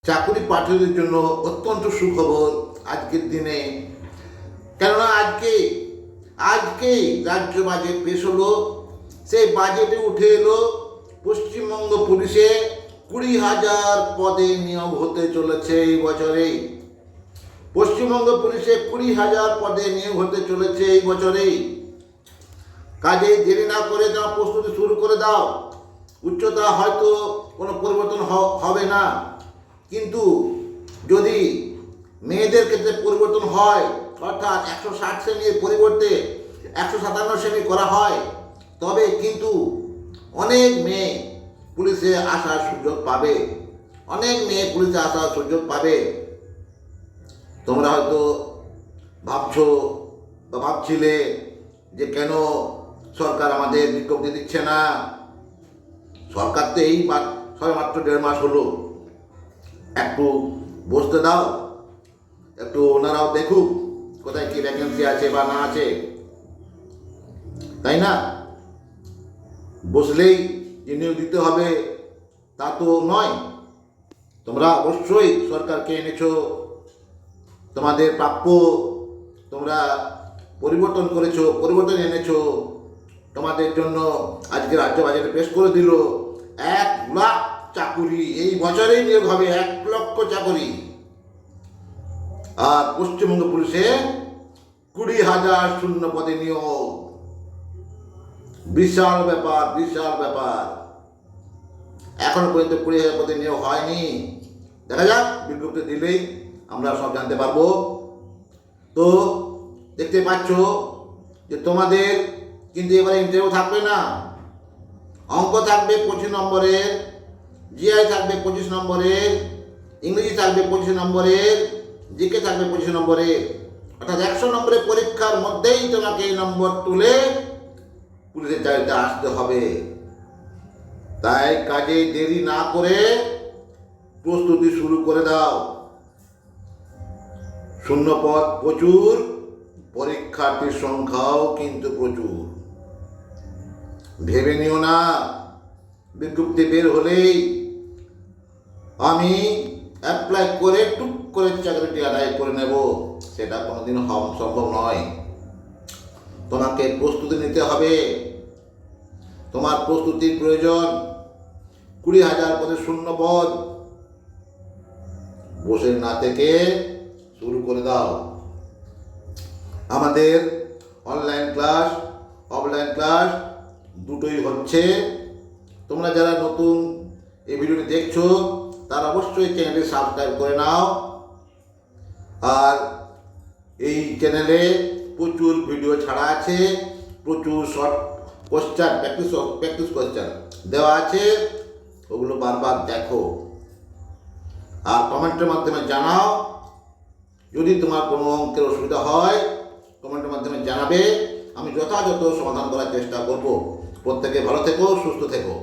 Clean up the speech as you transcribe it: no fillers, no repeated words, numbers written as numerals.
চাকরি প্রার্থীদের জন্য অত্যন্ত সুখবর আজকের দিনে। কেননা আজকে রাজ্য বাজেট পেশ হলো। সেই বাজেটে উঠে এলো পশ্চিমবঙ্গ পুলিশে 20,000 পদে নিয়োগ হতে চলেছে এই বছরেই। পশ্চিমবঙ্গ পুলিশে 20,000 পদে নিয়োগ হতে চলেছে এই বছরেই। কাজে দেরি না করে তোমার প্রস্তুতি শুরু করে দাও। উচ্চতা হয়তো কোনো পরিবর্তন হবে না, কিন্তু যদি মেয়েদের ক্ষেত্রে পরিবর্তন হয়, অর্থাৎ 160 শ্রেণীর পরিবর্তে 157 শ্রেণী করা হয়, তবে কিন্তু অনেক মেয়ে পুলিশে আসার সুযোগ পাবে। তোমরা হয়তো ভাবছো বা ভাবছিলে যে কেন সরকার আমাদের বিজ্ঞপ্তি দিচ্ছে না। সরকার তো এই সবে মাত্র 1.5 মাস হলো। একটু বসতে দাও, একটু ওনারাও দেখুক কোথায় কি ভ্যাকেন্সি আছে বা না আছে, তাই না? বসলেই যে নিয়োগ দিতে হবে তা তো নয়। তোমরা অবশ্যই সরকারকে এনেছো, তোমাদের প্রাপ্য তোমরা পরিবর্তন এনেছো। তোমাদের জন্য আজকে রাজ্য বাজেটে পেশ করে দিল 1 লাখ চাকুরি এই বছরেই নিয়োগ হবে, 1 লক্ষ চাকুরি। আর পশ্চিমবঙ্গ পুলিশে 20,000 শূন্য পদে নিয়োগ। বিশাল ব্যাপার। এখনো পর্যন্ত 20,000 পদে নিয়োগ হয়নি। দেখা যাক, বিজ্ঞপ্তি দিলেই আমরা সব জানতে পারবো। তো দেখতে পাচ্ছ যে তোমাদের কিন্তু এবারে ইন্টারভিউ থাকবে না। অঙ্ক থাকবে 25 নম্বরের, জিআই থাকবে 25 নম্বরের, ইংরেজি থাকবে 25 নম্বরের, জিকে থাকবে 25 নম্বরের। অর্থাৎ 100 নম্বরের পরীক্ষার মধ্যেই তোমাকে এই নম্বর তুলে পুলিশের চাকরিতে আসতে হবে। তাই কাজে দেরি না করে প্রস্তুতি শুরু করে দাও। শূন্য পদ প্রচুর, পরীক্ষার্থীর সংখ্যাও কিন্তু প্রচুর। ভেবে নিও না বিজ্ঞপ্তি বের হলেই আমি অ্যাপ্লাই করে টুক করে চাকরিটি আদায় করে নেব, সেটা কোনোদিন সম্ভব নয়। তোমাকে প্রস্তুতি নিতে হবে। তোমার প্রস্তুতির প্রয়োজন। 20,000 পদের শূন্য পদ। বসে না থেকে শুরু করে দাও। আমাদের অনলাইন ক্লাস, অফলাইন ক্লাস দুটোই হচ্ছে। তোমরা যারা নতুন এই ভিডিওটি দেখছো তারা অবশ্যই চ্যানেলটি সাবস্ক্রাইব করে নাও। আর এই চ্যানেলে প্রচুর ভিডিও ছাড়া আছে, প্রচুর শর্ট কোশ্চেন, প্র্যাকটিস কোশ্চেন দেওয়া আছে, ওগুলো বারবার দেখো। আর কমেন্টের মাধ্যমে জানাও। যদি তোমার কোনো অঙ্কের অসুবিধা হয় কমেন্টের মাধ্যমে জানাবে, আমি যথাযথ সমাধান করার চেষ্টা করব। প্রত্যেকে ভালো থেকো, সুস্থ থেকো।